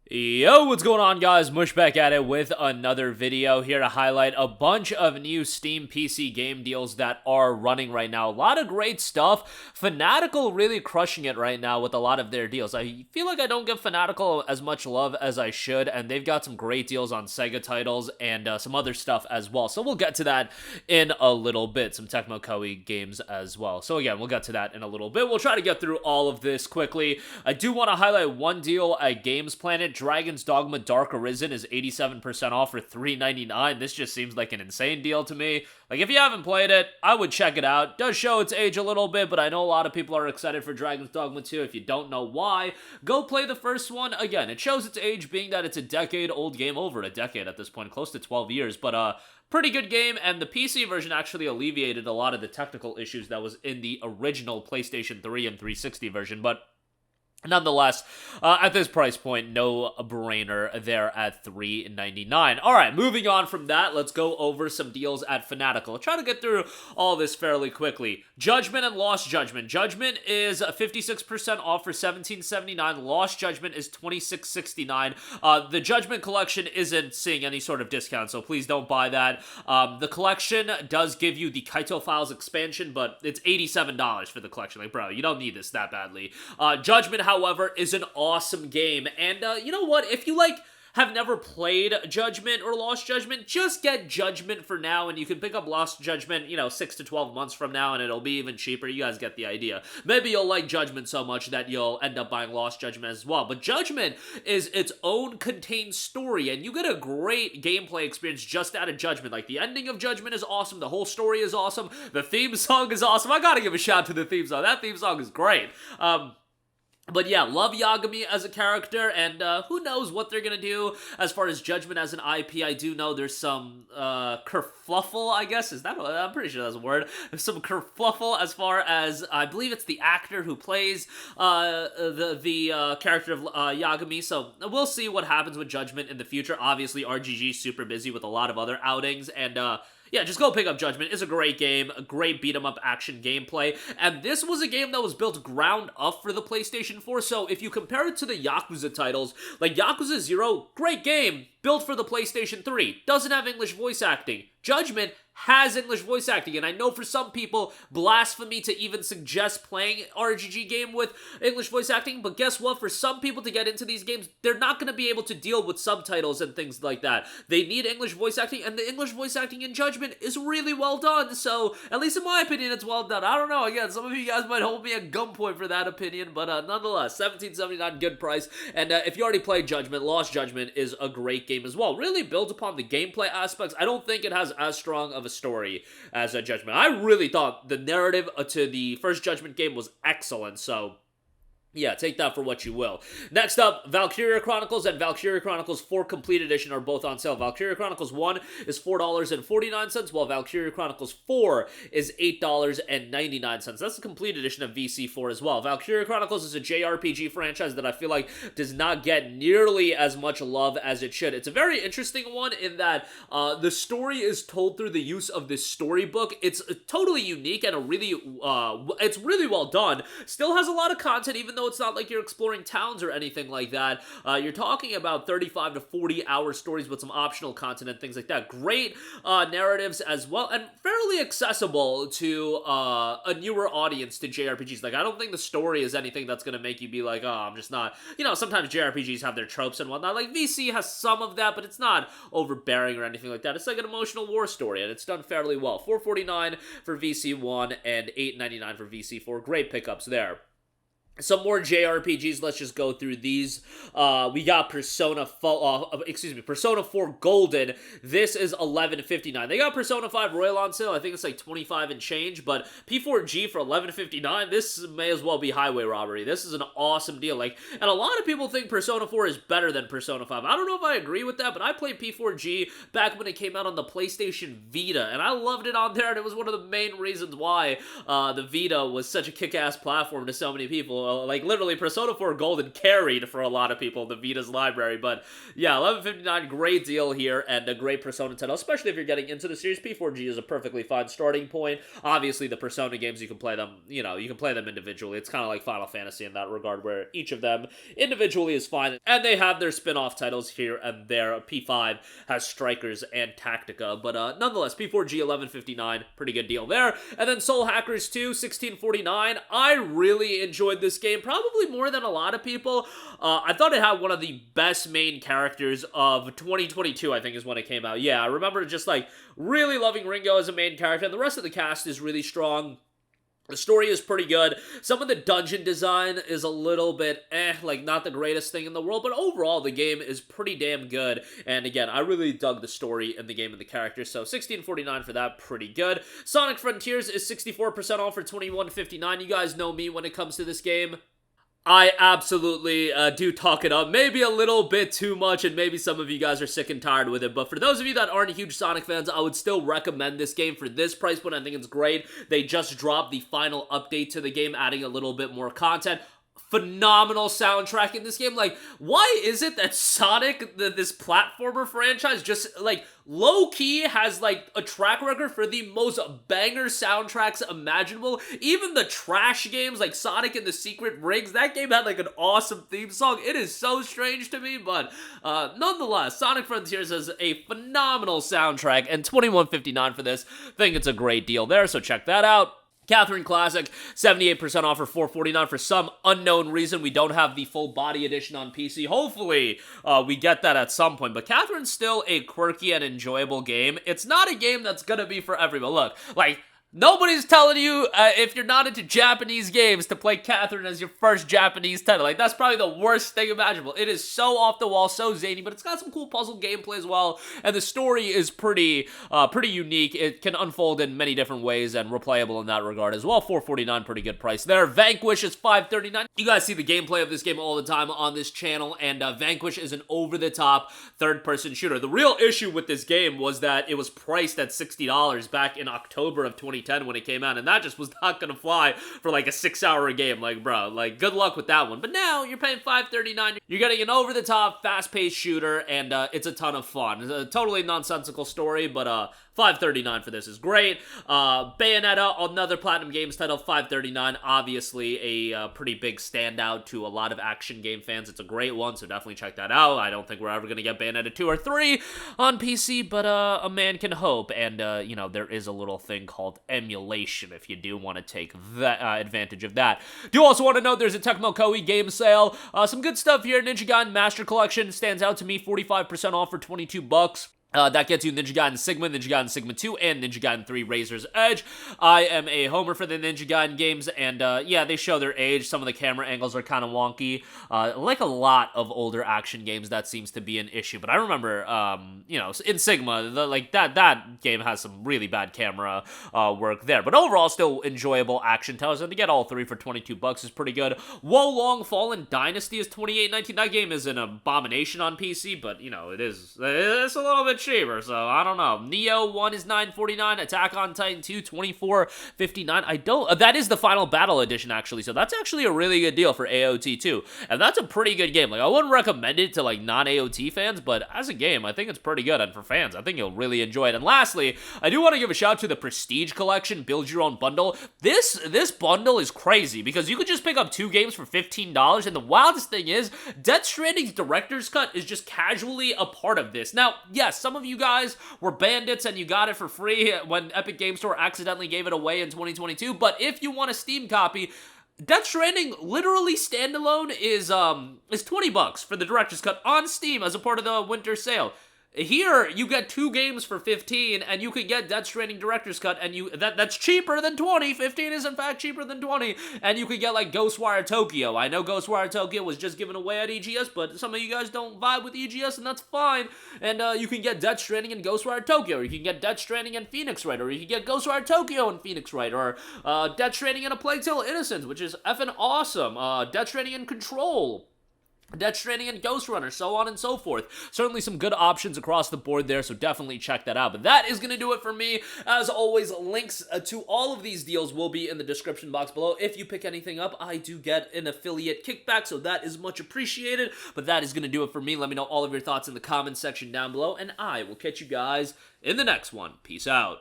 Yo, what's going on, guys? Mush back at it with another video here to highlight a bunch of new Steam PC game deals that are running right now. A lot of great stuff. Fanatical really crushing it right now with a lot of their deals. I feel like I don't give Fanatical as much love as I should, and they've got some great deals on Sega titles and some other stuff as well. So we'll get to that in a little bit. Some TECMO KOEI games as well. So again, we'll get to that in a little bit. We'll try to get through all of this quickly. I do want to highlight one deal at Games Planet. Dragon's Dogma Dark Arisen is 87% off for $3.99. This just seems like an insane deal to me. Like, if you haven't played it, I would check it out. It does show its age a little bit, but I know a lot of people are excited for Dragon's Dogma 2. If you don't know why, go play the first one. Again, it shows its age being that it's a decade-old game, over a decade at this point, close to 12 years, but pretty good game, and the PC version actually alleviated a lot of the technical issues that was in the original PlayStation 3 and 360 version, but nonetheless, at this price point, no brainer there at $3.99. Alright, moving on from that, let's go over some deals at Fanatical. I'll try to get through all this fairly quickly. Judgment and Lost Judgment. Judgment is 56% off for $17.79. Lost Judgment is $26.69. The Judgment collection isn't seeing any sort of discount, so please don't buy that. The collection does give you the Kaito Files expansion, but it's $87 for the collection. Like, bro, you don't need this that badly. Judgment, however, is an awesome game, and you know what, if you have never played Judgment or Lost Judgment, just get Judgment for now, and you can pick up Lost Judgment, 6 to 12 months from now, and it'll be even cheaper. You guys get the idea. Maybe you'll like Judgment so much that you'll end up buying Lost Judgment as well, but Judgment is its own contained story, and you get a great gameplay experience just out of Judgment. Like, the ending of Judgment is awesome, the whole story is awesome, the theme song is awesome. I gotta give a shout to the theme song. That theme song is great. But yeah, love Yagami as a character, and who knows what they're gonna do as far as Judgment as an IP. I do know there's some kerfluffle, I guess. I'm pretty sure that's a word. There's some kerfluffle as far as, I believe it's the actor who plays the character of Yagami, so we'll see what happens with Judgment in the future. Obviously, RGG's super busy with a lot of other outings, and yeah, just go pick up Judgment. It's a great game, a great beat-em-up action gameplay, and this was a game that was built ground up for the PlayStation 4, so if you compare it to the Yakuza titles, like Yakuza 0, great game, built for the PlayStation 3, doesn't have English voice acting. Judgment has English voice acting, and I know for some people, blasphemy to even suggest playing RGG game with English voice acting, but guess what? For some people to get into these games, they're not going to be able to deal with subtitles and things like that. They need English voice acting, and the English voice acting in Judgment is really well done, so at least in my opinion, it's well done. I don't know, again, some of you guys might hold me at gunpoint for that opinion, but nonetheless, $17.79, good price, and if you already played Judgment, Lost Judgment is a great game as well. Really built upon the gameplay aspects. I don't think it has as strong of a story as a Judgment. I really thought the narrative to the first Judgment game was excellent, so yeah, take that for what you will. Next up, Valkyria Chronicles and Valkyria Chronicles 4 Complete Edition are both on sale. Valkyria Chronicles 1 is $4.49, while Valkyria Chronicles 4 is $8.99. That's the Complete Edition of VC4 as well. Valkyria Chronicles is a JRPG franchise that I feel like does not get nearly as much love as it should. It's a very interesting one in that the story is told through the use of this storybook. It's totally unique and it's really well done. Still has a lot of content, even though it's not like you're exploring towns or anything like that. You're talking about 35 to 40-hour stories with some optional content and things like that. Great narratives as well, and fairly accessible to a newer audience to JRPGs. Like, I don't think the story is anything that's going to make you be like, oh, I'm just not... sometimes JRPGs have their tropes and whatnot. Like, VC has some of that, but it's not overbearing or anything like that. It's like an emotional war story, and it's done fairly well. $4.49 for VC1 and $8.99 for VC4. Great pickups there. Some more JRPGs, let's just go through these. We got Persona 4 Golden. This is $11.59. They got Persona 5 Royal on sale. I think it's like $25 and change, but P4G for $11.59, this may as well be highway robbery. This is an awesome deal. And a lot of people think Persona 4 is better than Persona 5. I don't know if I agree with that, but I played P4G back when it came out on the PlayStation Vita, and I loved it on there, and it was one of the main reasons why the Vita was such a kick-ass platform to so many people. like literally Persona 4 Golden carried for a lot of people the Vita's library, but yeah, 1159, great deal here, and a great Persona title, especially if you're getting into the series. P4G is a perfectly fine starting point. Obviously, the Persona games, you can play them, you can play them individually. It's kind of like Final Fantasy in that regard, where each of them individually is fine, and they have their spin-off titles here and there. P5 has Strikers and Tactica, but nonetheless, P4G 1159, pretty good deal there. And then Soul Hackers 2, 1649. I really enjoyed this game, probably more than a lot of people. I thought it had one of the best main characters of 2022, I think is when it came out. Yeah, I remember just like really loving Ringo as a main character, and the rest of the cast is really strong. The story is pretty good. Some of the dungeon design is a little bit like not the greatest thing in the world, but overall the game is pretty damn good. And again, I really dug the story in the game and the characters, so 1649 for that, pretty good. Sonic Frontiers is 64% off for 2159. You guys know me when it comes to this game. I absolutely do talk it up, maybe a little bit too much, and maybe some of you guys are sick and tired with it, but for those of you that aren't huge Sonic fans, I would still recommend this game for this price point. I think it's great. They just dropped the final update to the game, adding a little bit more content. Phenomenal soundtrack in this game. Like, why is it that Sonic, this platformer franchise, just, like, low-key has, like, a track record for the most banger soundtracks imaginable? Even the trash games, like Sonic and the Secret Rings, that game had, like, an awesome theme song. It is so strange to me, but nonetheless, Sonic Frontiers has a phenomenal soundtrack, and $21.59 for this. I think it's a great deal there, so check that out. Catherine Classic, 78% off for $449. For some unknown reason, we don't have the full body edition on PC. Hopefully, we get that at some point. But Catherine's still a quirky and enjoyable game. It's not a game that's gonna be for everyone. Look, like, nobody's telling you, if you're not into Japanese games, to play Catherine as your first Japanese title. Like, that's probably the worst thing imaginable. It is so off the wall, so zany, but it's got some cool puzzle gameplay as well, and the story is pretty unique. It can unfold in many different ways and replayable in that regard as well. $449, pretty good price there. Vanquish is $539. You guys see the gameplay of this game all the time on this channel, and Vanquish is an over-the-top third-person shooter. The real issue with this game was that it was priced at $60 back in October of 2010 when it came out, and that just was not gonna fly for like a 6-hour game. Like, bro, like, good luck with that one. But now you're paying $539. You're getting an over-the-top, fast-paced shooter, and it's a ton of fun. It's a totally nonsensical story, but $539 for this is great. Bayonetta, another Platinum Games title, $539. Obviously a pretty big standout to a lot of action game fans. It's a great one, so definitely check that out. I don't think we're ever gonna get Bayonetta 2 or 3 on PC, but a man can hope. And there is a little thing called emulation if you do want to take that advantage of that. Do also want to note there's a TECMO KOEI game sale. Some good stuff here. Ninja Gaiden Master Collection stands out to me, 45% off for $22. That gets you Ninja Gaiden Sigma, Ninja Gaiden Sigma 2, and Ninja Gaiden 3 Razor's Edge. I am a homer for the Ninja Gaiden games, and yeah, they show their age. Some of the camera angles are kind of wonky. Like a lot of older action games, that seems to be an issue. But I remember, in Sigma, that game has some really bad camera work there. But overall, still enjoyable action titles, and to get all three for $22 is pretty good. Wo Long Fallen Dynasty is $28.19. That game is an abomination on PC, but, it's a little bit cheaper, so I don't know. Neo 1 is $9.49. Attack on Titan 2, $24.59. That is the Final Battle Edition, actually, so that's actually a really good deal for AOT 2, and that's a pretty good game. Like, I wouldn't recommend it to, like, non-AOT fans, but as a game, I think it's pretty good, and for fans, I think you'll really enjoy it. And lastly, I do want to give a shout out to the Prestige Collection, Build Your Own Bundle. This bundle is crazy, because you could just pick up 2 games for $15, and the wildest thing is, Death Stranding's Director's Cut is just casually a part of this. Now, yes, some of you guys were bandits and you got it for free when Epic Game Store accidentally gave it away in 2022, but if you want a Steam copy, Death Stranding literally standalone is $20 for the Director's Cut on Steam as a part of the winter sale. Here, you get 2 games for $15, and you can get Death Stranding Director's Cut, and that's cheaper than $20. $15 is, in fact, cheaper than $20, and you could get, like, Ghostwire Tokyo. I know Ghostwire Tokyo was just given away at EGS, but some of you guys don't vibe with EGS, and that's fine. And you can get Death Stranding and Ghostwire Tokyo, or you can get Death Stranding and Phoenix Wright, or you can get Ghostwire Tokyo and Phoenix Wright, or Death Stranding and A Plague Tale Innocence, which is effing awesome. Death Stranding and Control. Death Stranding and Ghost Runner, so on and so forth. Certainly some good options across the board there, so definitely check that out. But that is going to do it for me. As always, links to all of these deals will be in the description box below. If you pick anything up, I do get an affiliate kickback, so that is much appreciated. But that is going to do it for me. Let me know all of your thoughts in the comments section down below, and I will catch you guys in the next one. Peace out.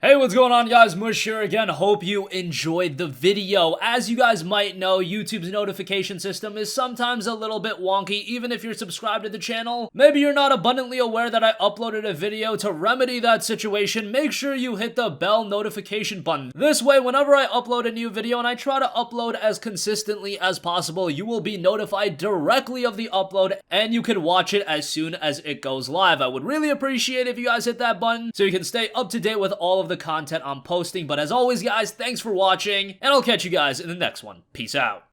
Hey, what's going on, guys? Mush here again. Hope you enjoyed the video. As you guys might know, YouTube's notification system is sometimes a little bit wonky, even if you're subscribed to the channel. Maybe you're not abundantly aware that I uploaded a video. To remedy that situation, make sure you hit the bell notification button. This way, whenever I upload a new video, and I try to upload as consistently as possible, you will be notified directly of the upload, and you can watch it as soon as it goes live. I would really appreciate if you guys hit that button so you can stay up to date with all of the content I'm posting. But as always, guys, thanks for watching, and I'll catch you guys in the next one. Peace out.